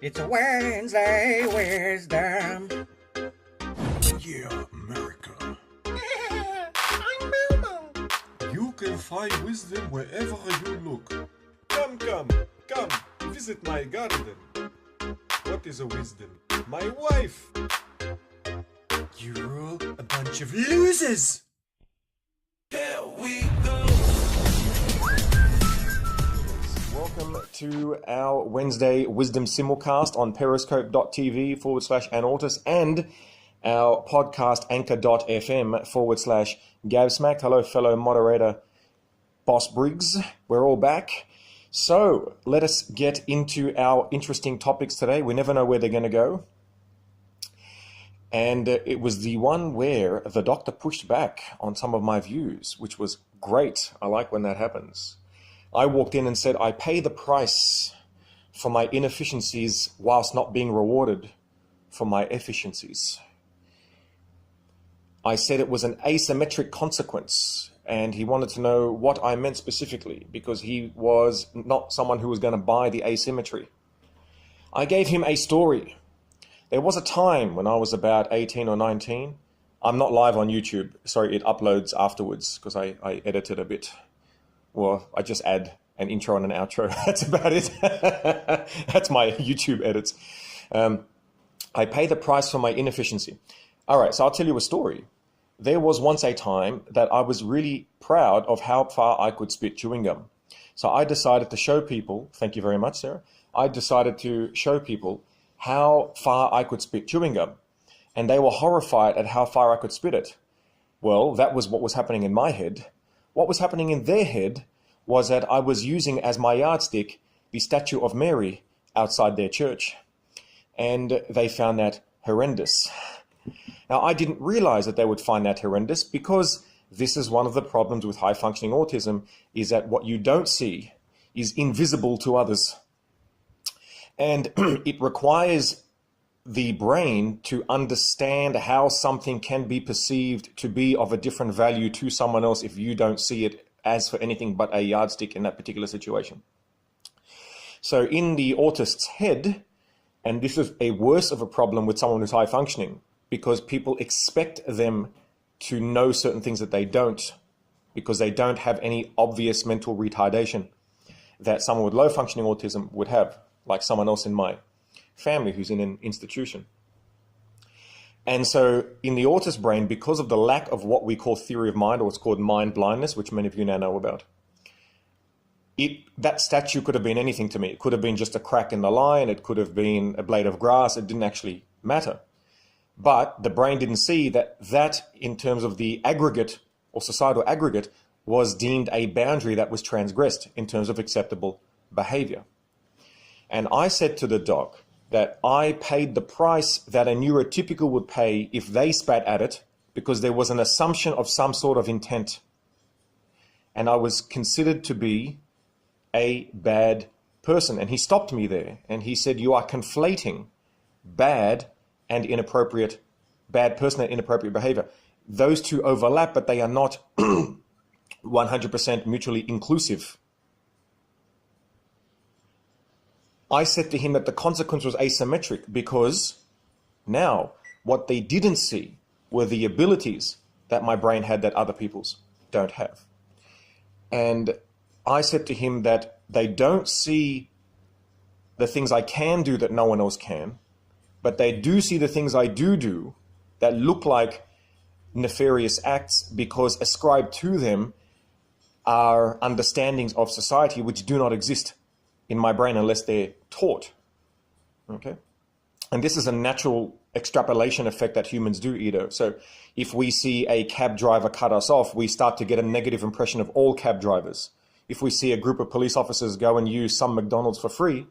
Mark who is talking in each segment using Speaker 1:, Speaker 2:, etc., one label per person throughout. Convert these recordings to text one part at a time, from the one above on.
Speaker 1: It's a Wednesday wisdom.
Speaker 2: Yeah, America.
Speaker 1: I'm Momo.
Speaker 2: You can find wisdom wherever you look. Come, visit my garden. What is a wisdom? My wife. You're a bunch of losers. Here we go.
Speaker 3: Welcome to our Wednesday Wisdom Simulcast on periscope.tv/anautis and our podcast anchor.fm/GabSmacked. Hello, fellow moderator Boss Briggs. We're all back. So let us get into our interesting topics today. We never know where they're going to go. And it was the one where the doctor pushed back on some of my views, which was great. I like when that happens. I walked in and said, I pay the price for my inefficiencies whilst not being rewarded for my efficiencies. I said it was an asymmetric consequence, and he wanted to know what I meant specifically, because he was not someone who was going to buy the asymmetry. I gave him a story. There was a time when I was about 18 or 19. I'm not live on YouTube. Sorry, it uploads afterwards because I edited a bit. Well, I just add an intro and an outro. That's about it. That's my YouTube edits. I pay the price for my inefficiency. All right, so I'll tell you a story. There was once a time that I was really proud of how far I could spit chewing gum. So I decided to show people, thank you very much, Sarah. I decided to show people how far I could spit chewing gum. And they were horrified at how far I could spit it. Well, that was what was happening in my head. What was happening in their head was that I was using as my yardstick the statue of Mary outside their church. And they found that horrendous. Now, I didn't realize that they would find that horrendous because this is one of the problems with high-functioning autism, is that what you don't see is invisible to others. And it requires the brain to understand how something can be perceived to be of a different value to someone else if you don't see it as for anything but a yardstick in that particular situation. So in the autist's head, and this is a worse of a problem with someone who's high functioning, because people expect them to know certain things that they don't, because they don't have any obvious mental retardation that someone with low functioning autism would have, like someone else in my family who's in an institution. And so in the autist brain, because of the lack of what we call theory of mind, or what's called mind blindness, which many of you now know about, that statue could have been anything to me. It could have been just a crack in the line. It could have been a blade of grass. It didn't actually matter. But the brain didn't see that in terms of the aggregate or societal aggregate was deemed a boundary that was transgressed in terms of acceptable behavior. And I said to the doc that I paid the price that a neurotypical would pay if they spat at it, because there was an assumption of some sort of intent. And I was considered to be a bad person. And he stopped me there and he said, you are conflating bad person and inappropriate behavior. Those two overlap, but they are not 100% mutually inclusive. I said to him that the consequence was asymmetric, because now what they didn't see were the abilities that my brain had that other people's don't have. And I said to him that they don't see the things I can do that no one else can, but they do see the things I do that look like nefarious acts, because ascribed to them are understandings of society which do not exist in my brain unless they're taught. Okay? And this is a natural extrapolation effect that humans do, Ido. So if we see a cab driver cut us off, we start to get a negative impression of all cab drivers. If we see a group of police officers go and use some McDonald's for free,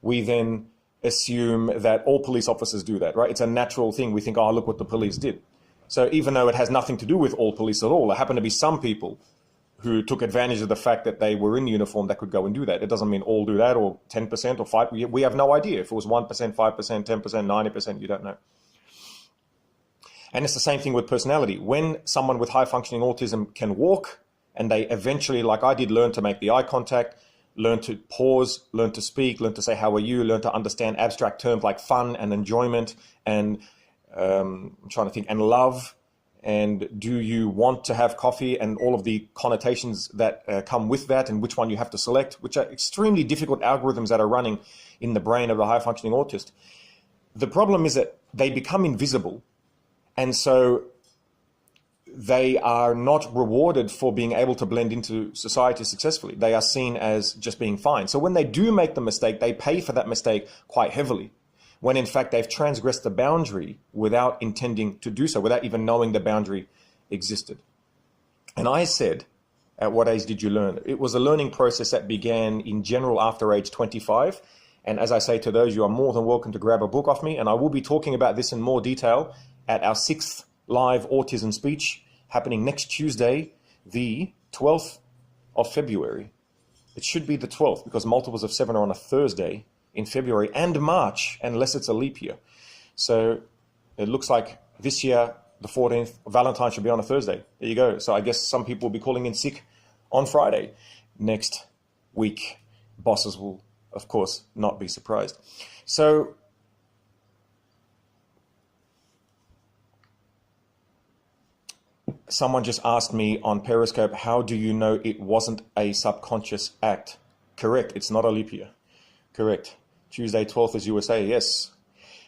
Speaker 3: we then assume that all police officers do that, right? It's a natural thing. We think, oh, look what the police did. So even though it has nothing to do with all police at all, there happen to be some people who took advantage of the fact that they were in uniform that could go and do that. It doesn't mean all do that, or 10% or 5%. We have no idea. If it was 1%, 5%, 10%, 90%, you don't know. And it's the same thing with personality. When someone with high functioning autism can walk and they eventually, like I did, learn to make the eye contact, learn to pause, learn to speak, learn to say how are you, learn to understand abstract terms like fun and enjoyment and I'm trying to think, and love, and do you want to have coffee, and all of the connotations that come with that, and which one you have to select, which are extremely difficult algorithms that are running in the brain of a high-functioning autist. The problem is that they become invisible, and so they are not rewarded for being able to blend into society successfully. They are seen as just being fine. So when they do make the mistake, they pay for that mistake quite heavily, when in fact they've transgressed the boundary without intending to do so, without even knowing the boundary existed. And I said, at what age did you learn? It was a learning process that began in general after age 25. And as I say to those, you are more than welcome to grab a book off me. And I will be talking about this in more detail at our 6th live autism speech happening next Tuesday, the 12th of February. It should be the 12th because multiples of 7 are on a Thursday in February and March, unless it's a leap year. So it looks like this year, the 14th, Valentine should be on a Thursday. There you go. So I guess some people will be calling in sick on Friday next week. Bosses will, of course, not be surprised. So someone just asked me on Periscope, how do you know it wasn't a subconscious act? Correct. It's not a leap year. Correct. Tuesday 12th is USA. Yes.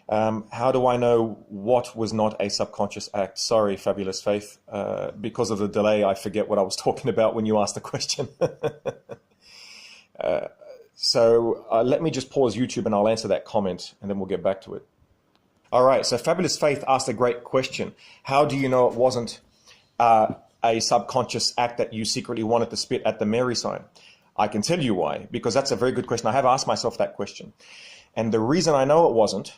Speaker 3: How do I know what was not a subconscious act? Sorry, Fabulous Faith. Because of the delay, I forget what I was talking about when you asked the question. So let me just pause YouTube and I'll answer that comment and then we'll get back to it. All right. So Fabulous Faith asked a great question. How do you know it wasn't a subconscious act that you secretly wanted to spit at the Mary sign? I can tell you why, because that's a very good question. I have asked myself that question. And the reason I know it wasn't,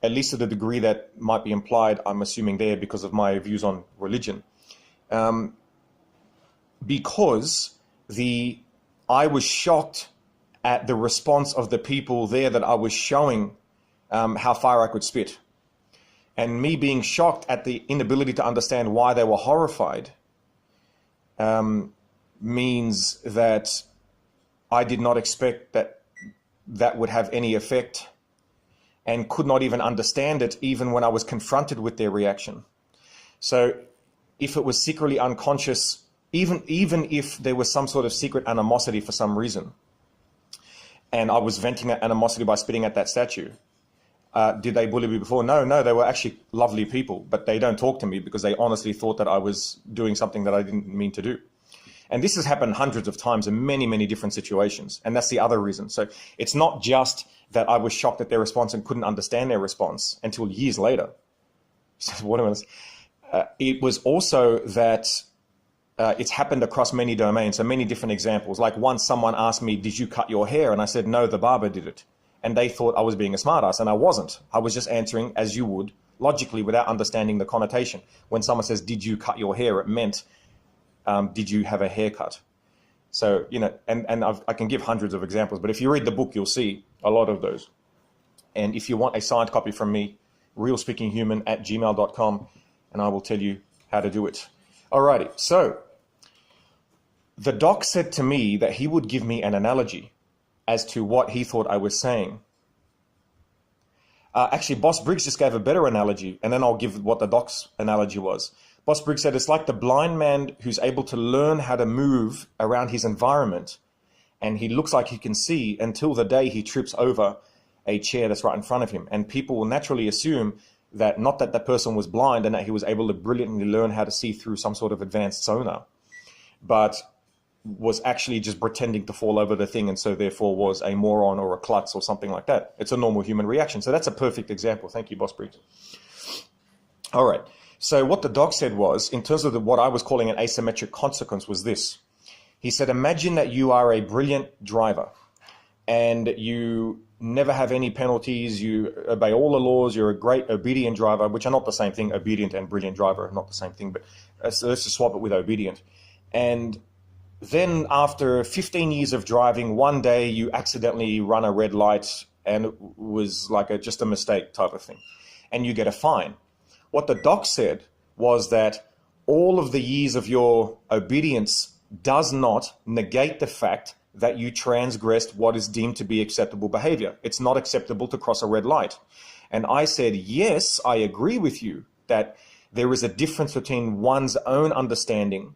Speaker 3: at least to the degree that might be implied, I'm assuming there because of my views on religion, because I was shocked at the response of the people there that I was showing how far I could spit. And me being shocked at the inability to understand why they were horrified means that I did not expect that would have any effect, and could not even understand it even when I was confronted with their reaction. So if it was secretly unconscious, even if there was some sort of secret animosity for some reason, and I was venting that animosity by spitting at that statue, did they bully me before? No, they were actually lovely people, but they don't talk to me because they honestly thought that I was doing something that I didn't mean to do. And this has happened hundreds of times in many, many different situations. And that's the other reason. So it's not just that I was shocked at their response and couldn't understand their response until years later. It was also that it's happened across many domains, so many different examples. Like once someone asked me, did you cut your hair? And I said, no, the barber did it. And they thought I was being a smartass, and I wasn't. I was just answering as you would, logically, without understanding the connotation. When someone says, did you cut your hair? It meant, did you have a haircut? So, and I can give hundreds of examples, but if you read the book, you'll see a lot of those. And if you want a signed copy from me, realspeakinghuman@gmail.com, and I will tell you how to do it. Alrighty, so the doc said to me that he would give me an analogy as to what he thought I was saying. Actually, Boss Briggs just gave a better analogy, and then I'll give what the doc's analogy was. Boss Briggs said it's like the blind man who's able to learn how to move around his environment, and he looks like he can see until the day he trips over a chair that's right in front of him. And people will naturally assume that not that the person was blind and that he was able to brilliantly learn how to see through some sort of advanced sonar, but was actually just pretending to fall over the thing, and so therefore was a moron or a klutz or something like that. It's a normal human reaction. So that's a perfect example. Thank you, Boss Briggs. All right. So what the doc said was, in terms of what I was calling an asymmetric consequence, was this. He said, imagine that you are a brilliant driver and you never have any penalties, you obey all the laws, you're a great obedient driver, which are not the same thing. Obedient and brilliant driver are not the same thing, but let's just swap it with obedient. And then after 15 years of driving, one day you accidentally run a red light and it was like just a mistake type of thing, and you get a fine. What the doc said was that all of the years of your obedience does not negate the fact that you transgressed what is deemed to be acceptable behavior. It's not acceptable to cross a red light. And I said, yes, I agree with you that there is a difference between one's own understanding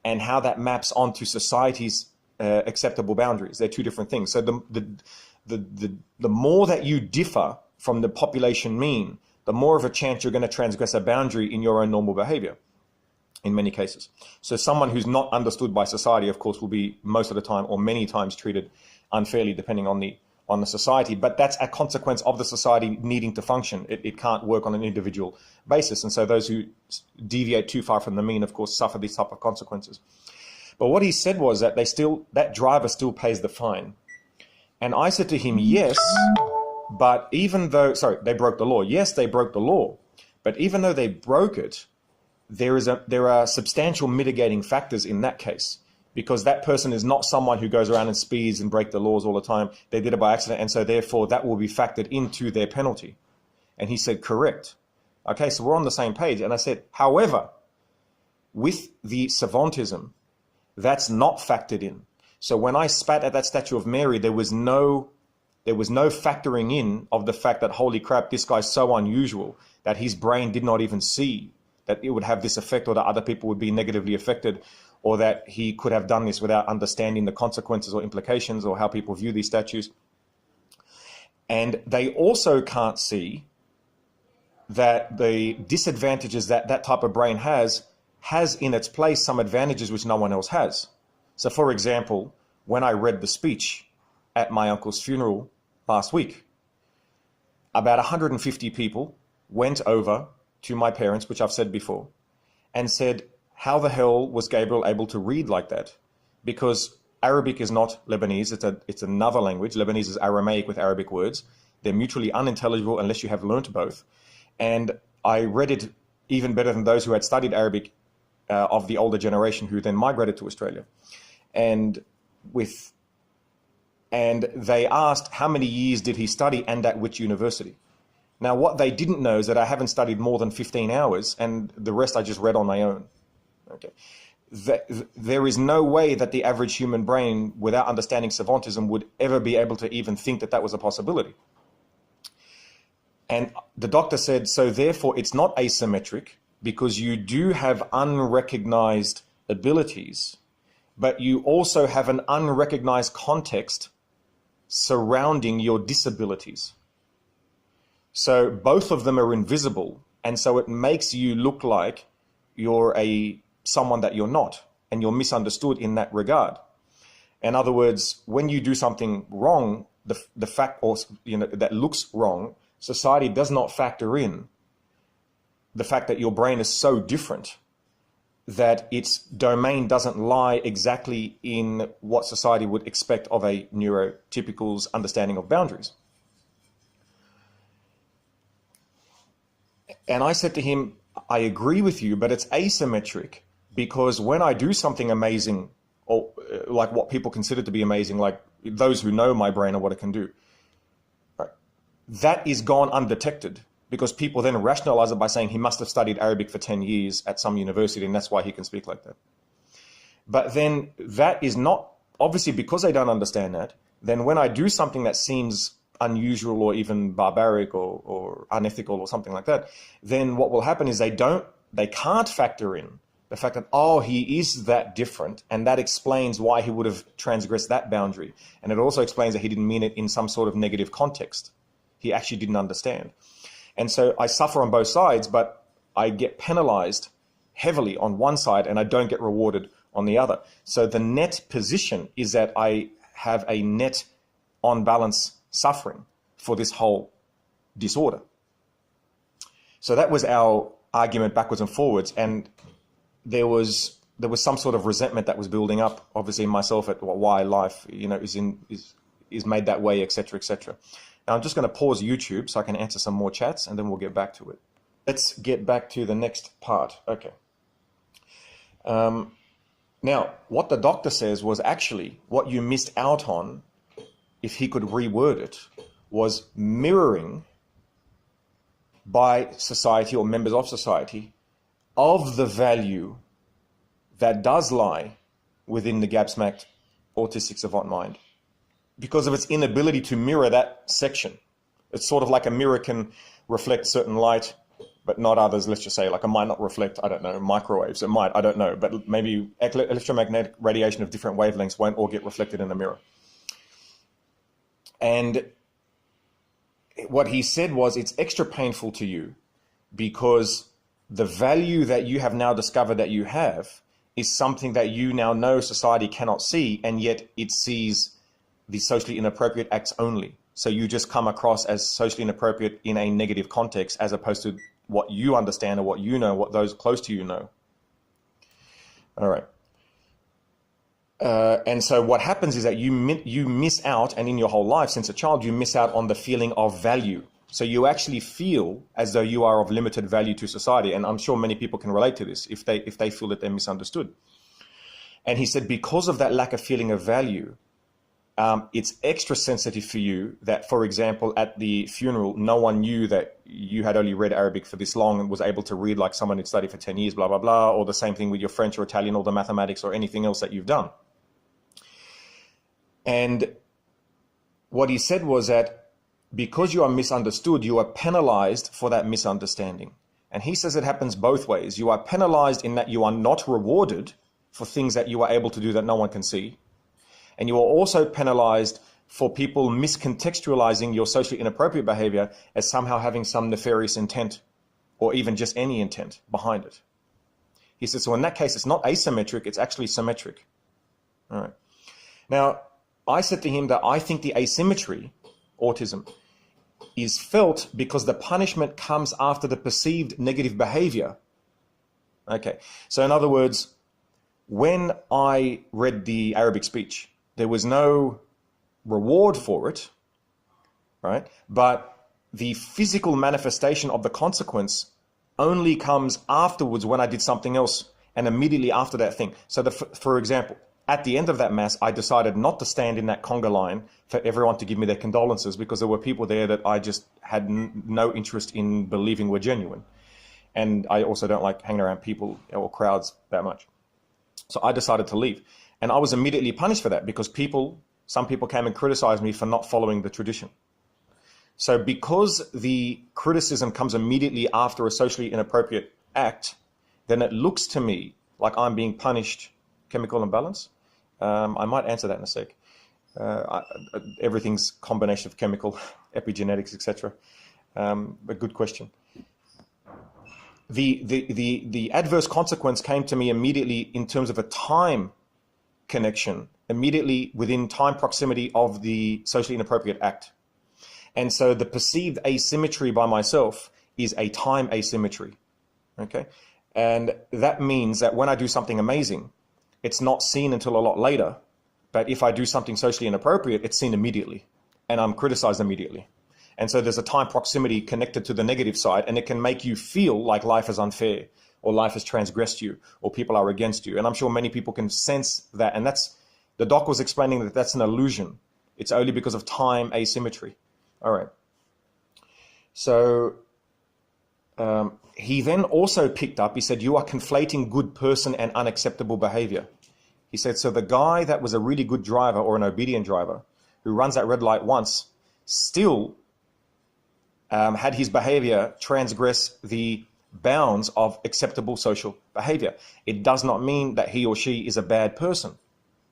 Speaker 3: and how that maps onto society's acceptable boundaries. They're two different things. So the more that you differ from the population mean, the more of a chance you're going to transgress a boundary in your own normal behavior, in many cases. So someone who's not understood by society, of course, will be most of the time or many times treated unfairly, depending on the society. But that's a consequence of the society needing to function. It can't work on an individual basis. And so those who deviate too far from the mean, of course, suffer these type of consequences. But what he said was that that driver still pays the fine. And I said to him, yes, but even though, sorry, they broke the law. Yes, they broke the law. But even though they broke it, there are substantial mitigating factors in that case, because that person is not someone who goes around and speeds and break the laws all the time. They did it by accident, and so therefore that will be factored into their penalty. And he said, correct. Okay, so we're on the same page. And I said, however, with the savantism, that's not factored in. So when I spat at that statue of Mary, there was no factoring in of the fact that, holy crap, this guy's so unusual that his brain did not even see that it would have this effect, or that other people would be negatively affected, or that he could have done this without understanding the consequences or implications or how people view these statues. And they also can't see that the disadvantages that that type of brain has in its place some advantages which no one else has. So for example, when I read the speech at my uncle's funeral last week, about 150 people went over to my parents, which I've said before, and said, how the hell was Gabriel able to read like that? Because Arabic is not Lebanese, it's another language. Lebanese is Aramaic with Arabic words. They're mutually unintelligible unless you have learnt both. And I read it even better than those who had studied Arabic of the older generation who then migrated to Australia. And they asked how many years did he study and at which university. Now, what they didn't know is that I haven't studied more than 15 hours, and the rest I just read on my own. Okay, there is no way that the average human brain, without understanding savantism, would ever be able to even think that that was a possibility. And the doctor said, so therefore it's not asymmetric, because you do have unrecognized abilities, but you also have an unrecognized context surrounding your disabilities. So both of them are invisible, and so it makes you look like you're someone that you're not, and you're misunderstood in that regard. In other words, when you do something wrong, the fact, or that looks wrong, society does not factor in the fact that your brain is so different that its domain doesn't lie exactly in what society would expect of a neurotypical's understanding of boundaries. And I said to him, I agree with you, but it's asymmetric, because when I do something amazing, or like what people consider to be amazing, like those who know my brain or what it can do, right, that is gone undetected, because people then rationalize it by saying he must have studied Arabic for 10 years at some university and that's why he can speak like that. But then that is not, obviously because they don't understand that, then when I do something that seems unusual or even barbaric or unethical or something like that, then what will happen is they can't factor in the fact that, oh, he is that different, and that explains why he would have transgressed that boundary. And it also explains that he didn't mean it in some sort of negative context. He actually didn't understand. And so I suffer on both sides, but I get penalized heavily on one side and I don't get rewarded on the other. So the net position is that I have a net on balance suffering for this whole disorder. So that was our argument backwards and forwards, and there was some sort of resentment that was building up, obviously in myself, at why life, is made that way, etc., etc. Now I'm just going to pause YouTube so I can answer some more chats, and then we'll get back to it. Let's get back to the next part. Okay. Now, what the doctor says was actually what you missed out on, if he could reword it, was mirroring by society or members of society of the value that does lie within the GabSmacked autistic savant mind because of its inability to mirror that section. It's sort of like a mirror can reflect certain light, but not others. Let's just say, like, it might not reflect, I don't know, microwaves. It might, I don't know, but maybe electromagnetic radiation of different wavelengths won't all get reflected in the mirror. And what he said was, it's extra painful to you because the value that you have now discovered that you have is something that you now know society cannot see, and yet it sees the socially inappropriate acts only. So you just come across as socially inappropriate in a negative context as opposed to what you understand or what you know, what those close to you know. All right. And so what happens is that you miss out, and in your whole life since a child, you miss out on the feeling of value. So you actually feel as though you are of limited value to society. And I'm sure many people can relate to this if they feel that they're misunderstood. And he said, because of that lack of feeling of value, it's extra sensitive for you that, for example, at the funeral, no one knew that you had only read Arabic for this long and was able to read like someone who'd studied for 10 years, blah, blah, blah, or the same thing with your French or Italian or the mathematics or anything else that you've done. And what he said was that because you are misunderstood, you are penalized for that misunderstanding. And he says it happens both ways. You are penalized in that you are not rewarded for things that you are able to do that no one can see. And you are also penalized for people miscontextualizing your socially inappropriate behavior as somehow having some nefarious intent or even just any intent behind it. He says, so in that case, it's not asymmetric, it's actually symmetric. All right. Now, I said to him that I think the asymmetry, autism, is felt because the punishment comes after the perceived negative behavior. Okay. So in other words, when I read the Arabic speech, there was no reward for it, right? But the physical manifestation of the consequence only comes afterwards when I did something else and immediately after that thing. So for example, at the end of that mass, I decided not to stand in that conga line for everyone to give me their condolences because there were people there that I just had no interest in believing were genuine. And I also don't like hanging around people or crowds that much. So I decided to leave. And I was immediately punished for that because some people came and criticized me for not following the tradition. So because the criticism comes immediately after a socially inappropriate act, then it looks to me like I'm being punished. Chemical imbalance? I might answer that in a sec. Everything's combination of chemical, epigenetics, etc. A good question. The adverse consequence came to me immediately in terms of a time connection, immediately within time proximity of the socially inappropriate act. And so the perceived asymmetry by myself is a time asymmetry. Okay? And that means that when I do something amazing, it's not seen until a lot later. But if I do something socially inappropriate, it's seen immediately and I'm criticized immediately. And so there's a time proximity connected to the negative side, and it can make you feel like life is unfair or life has transgressed you or people are against you. And I'm sure many people can sense that. And the doc was explaining that that's an illusion. It's only because of time asymmetry. All right. So he then also picked up, he said, you are conflating good person and unacceptable behavior. He said, so the guy that was a really good driver or an obedient driver who runs that red light once still had his behavior transgress the bounds of acceptable social behavior. It does not mean that he or she is a bad person.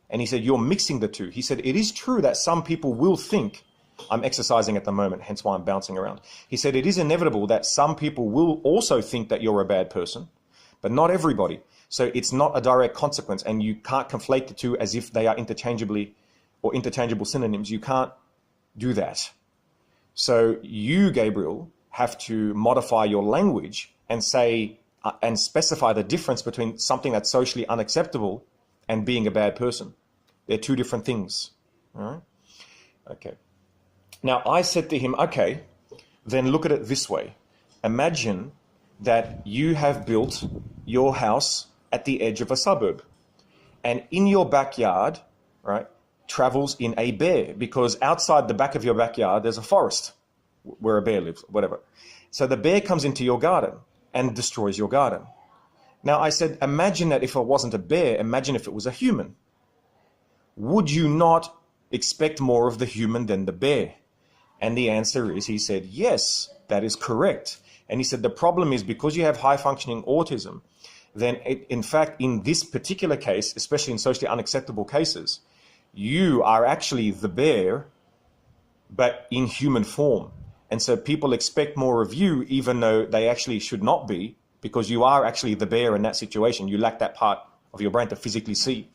Speaker 3: And he said, you're mixing the two. He said, it is true that some people will think, I'm exercising at the moment, hence why I'm bouncing around. He said, it is inevitable that some people will also think that you're a bad person, but not everybody. So it's not a direct consequence, and you can't conflate the two as if they are interchangeable synonyms. You can't do that. So you, Gabriel, have to modify your language and say and specify the difference between something that's socially unacceptable and being a bad person. They're two different things. All right? Okay. Now, I said to him, okay, then look at it this way. Imagine that you have built your house at the edge of a suburb, and in your backyard, right, travels in a bear, because outside the back of your backyard, there's a forest where a bear lives, whatever. So the bear comes into your garden and destroys your garden. Now, I said, imagine that if it wasn't a bear, imagine if it was a human. would you not expect more of the human than the bear? And the answer is, he said, yes, that is correct. And he said, the problem is because you have high functioning autism, then in fact, in this particular case, especially in socially unacceptable cases, you are actually the bear, but in human form. And so people expect more of you, even though they actually should not be, because you are actually the bear in that situation. You lack that part of your brain to physically see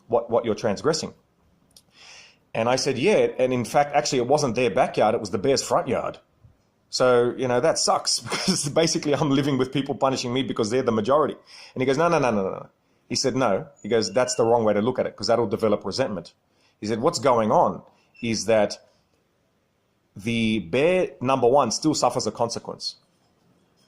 Speaker 3: what you're transgressing. And I said, yeah, and in fact, actually, it wasn't their backyard, it was the bear's front yard. So, that sucks, because basically I'm living with people punishing me because they're the majority. And he goes, no. He said, no. He goes, that's the wrong way to look at it, because that'll develop resentment. He said, what's going on is that the bear, number one, still suffers a consequence,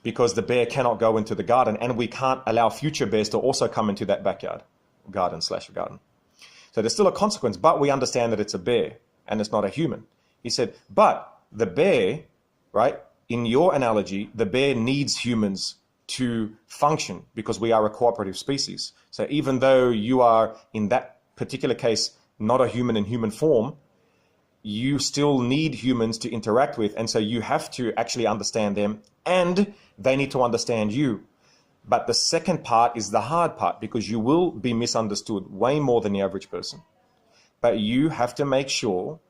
Speaker 3: because the bear cannot go into the garden, and we can't allow future bears to also come into that backyard, garden. So there's still a consequence, but we understand that it's a bear and it's not a human. He said, but the bear, right, in your analogy, the bear needs humans to function because we are a cooperative species. So even though you are, in that particular case, not a human in human form, you still need humans to interact with. And so you have to actually understand them, and they need to understand you. But the second part is the hard part, because you will be misunderstood way more than the average person. But you have to make sure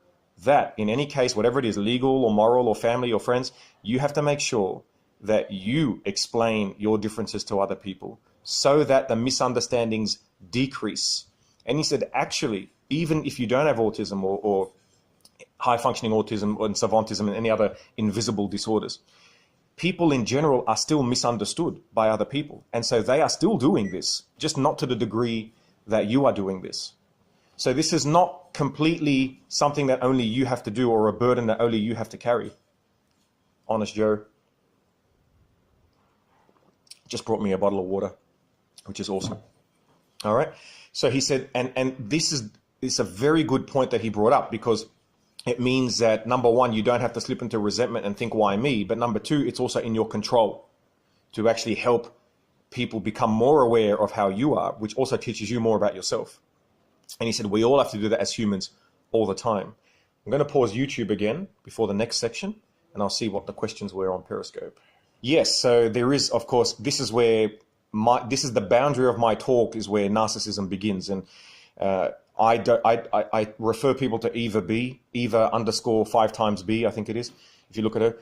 Speaker 3: that in any case, whatever it is, legal or moral or family or friends, you have to make sure that you explain your differences to other people so that the misunderstandings decrease. And he said, actually, even if you don't have autism or high functioning autism or savantism and any other invisible disorders, people in general are still misunderstood by other people. And so they are still doing this, just not to the degree that you are doing this. So this is not completely something that only you have to do, or a burden that only you have to carry. Honest Joe just brought me a bottle of water, which is awesome. All right. So he said, and this is a very good point that he brought up, because it means that, number one, you don't have to slip into resentment and think, why me? But number two, it's also in your control to actually help people become more aware of how you are, which also teaches you more about yourself. And he said, we all have to do that as humans all the time. I'm going to pause YouTube again before the next section, and I'll see what the questions were on Periscope. Yes, so there is, of course, this is the boundary of my talk, is where narcissism begins. And I refer people to Eva underscore 5 times B, I think it is, if you look at her.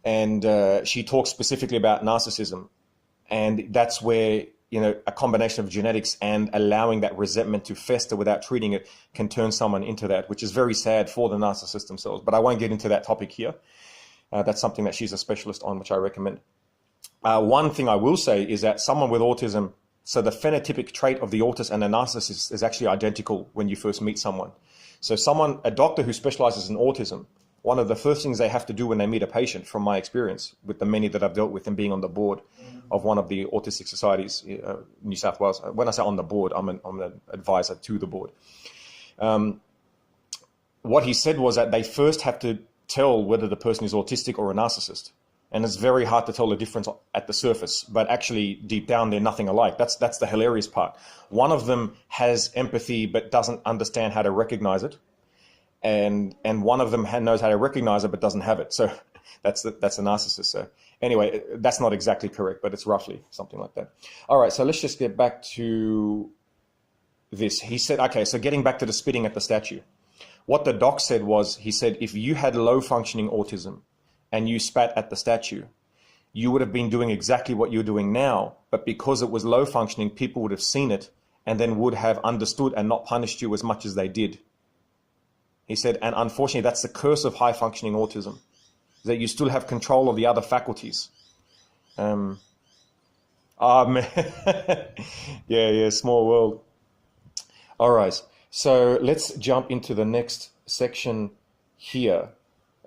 Speaker 3: And she talks specifically about narcissism. And that's where, a combination of genetics and allowing that resentment to fester without treating it can turn someone into that, which is very sad for the narcissist themselves. But I won't get into that topic here. That's something that she's a specialist on, which I recommend. One thing I will say is that someone with autism, so the phenotypic trait of the autist and the narcissist is actually identical when you first meet someone. So a doctor who specializes in autism, one of the first things they have to do when they meet a patient, from my experience with the many that I've dealt with and being on the board of one of the autistic societies in New South Wales. When I say on the board, I'm an advisor to the board. What he said was that they first have to tell whether the person is autistic or a narcissist. And it's very hard to tell the difference at the surface, but actually deep down they're nothing alike. That's the hilarious part. One of them has empathy but doesn't understand how to recognize it, and one of them knows how to recognize it but doesn't have it. So that's a narcissist. So anyway, that's not exactly correct, but it's roughly something like that. All right, so let's just get back to this. He said, okay, so getting back to the spitting at the statue. What the doc said was, he said, if you had low functioning autism and you spat at the statue, you would have been doing exactly what you're doing now, but because it was low functioning, people would have seen it and then would have understood and not punished you as much as they did. He said, and unfortunately, that's the curse of high functioning autism, that you still have control of the other faculties. Man. yeah, small world. All right, so let's jump into the next section here.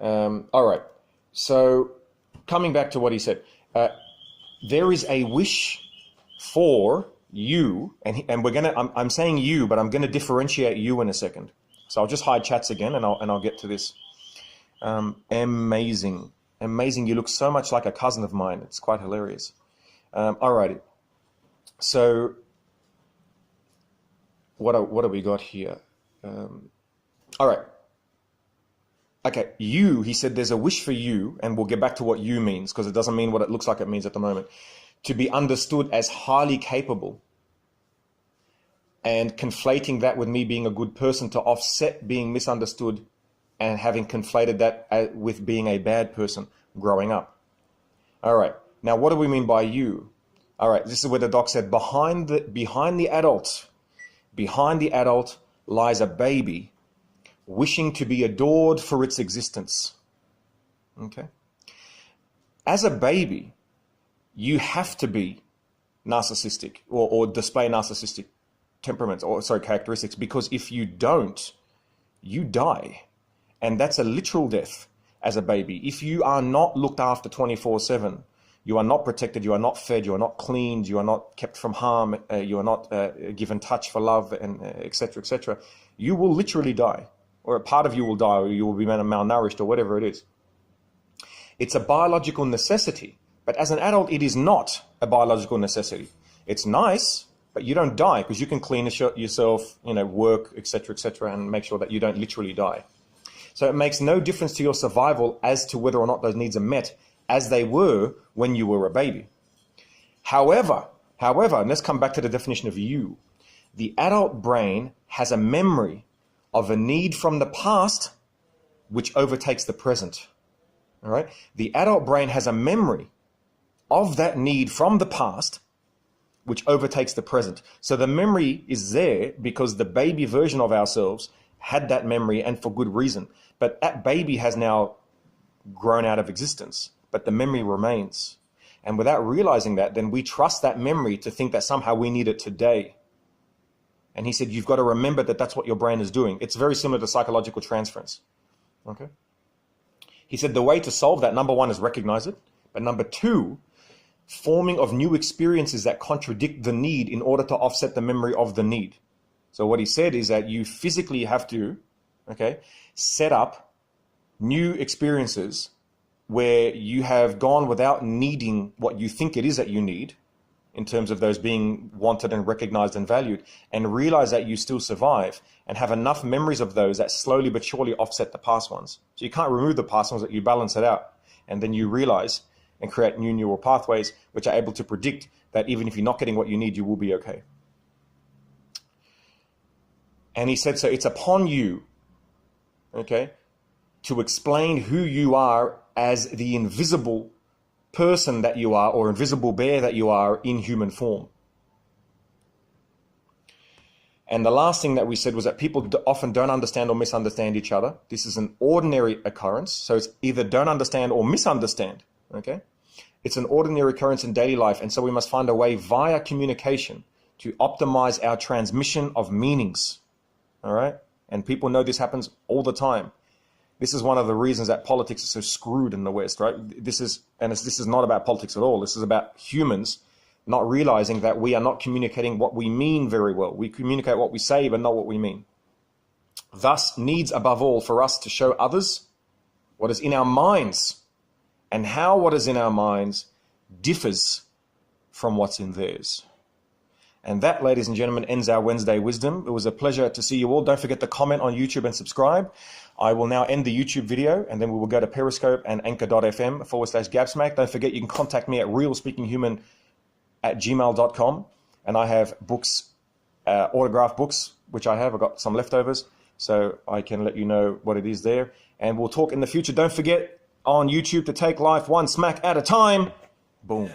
Speaker 3: All right. So coming back to what he said, there is a wish for you, and I'm saying you, but I'm gonna differentiate you in a second. So I'll just hide chats again, and I'll get to this. Amazing. You look so much like a cousin of mine. It's quite hilarious. All righty. So what have we got here? All right. Okay, you, he said, there's a wish for you, and we'll get back to what you means, because it doesn't mean what it looks like it means at the moment, to be understood as highly capable, and conflating that with me being a good person to offset being misunderstood and having conflated that with being a bad person growing up. All right, now what do we mean by you? All right, this is where the doc said, behind the adult lies a baby wishing to be adored for its existence. Okay? As a baby, you have to be narcissistic or display narcissistic temperaments or characteristics, because if you don't, you die. And that's a literal death as a baby. If you are not looked after 24/7, you are not protected, you are not fed, you are not cleaned, you are not kept from harm, you are not given touch for love, and etc., you will literally die. Or a part of you will die, or you will be malnourished, or whatever it is. It's a biological necessity, but as an adult, it is not a biological necessity. It's nice, but you don't die, because you can clean yourself, work, etc., and make sure that you don't literally die. So it makes no difference to your survival as to whether or not those needs are met, as they were when you were a baby. However, and let's come back to the definition of you. The adult brain has a memory of a need from the past which overtakes the present. All right? The adult brain has a memory of that need from the past which overtakes the present. So the memory is there because the baby version of ourselves had that memory, and for good reason. But that baby has now grown out of existence, but the memory remains. And without realizing that, then we trust that memory to think that somehow we need it today. And he said, you've got to remember that that's what your brain is doing. It's very similar to psychological transference. Okay. He said the way to solve that, number one, is recognize it. But number two, forming of new experiences that contradict the need in order to offset the memory of the need. So what he said is that you physically have to, set up new experiences where you have gone without needing what you think it is that you need, in terms of those being wanted and recognized and valued, and realize that you still survive and have enough memories of those that slowly but surely offset the past ones. So you can't remove the past ones, that you balance it out. And then you realize and create new neural pathways which are able to predict that even if you're not getting what you need, you will be okay. And he said, so it's upon you, to explain who you are as the invisible person that you are, or invisible bear that you are, in human form. And the last thing that we said was that people often don't understand or misunderstand each other. This is an ordinary occurrence. So it's either don't understand or misunderstand. It's an ordinary occurrence in daily life. And so we must find a way via communication to optimize our transmission of meanings. All right? And people know this happens all the time. This is one of the reasons that politics is so screwed in the West, right? This is not about politics at all. This is about humans not realizing that we are not communicating what we mean very well. We communicate what we say, but not what we mean. Thus, needs above all for us to show others what is in our minds, and how what is in our minds differs from what's in theirs. And that, ladies and gentlemen, ends our Wednesday Wisdom. It was a pleasure to see you all. Don't forget to comment on YouTube and subscribe. I will now end the YouTube video, and then we will go to Periscope and anchor.fm/GabSmacked. Don't forget, you can contact me at realspeakinghuman@gmail.com. And I have books, autographed books, which I've got some leftovers, so I can let you know what it is there. And we'll talk in the future. Don't forget on YouTube to take life one smack at a time. Boom.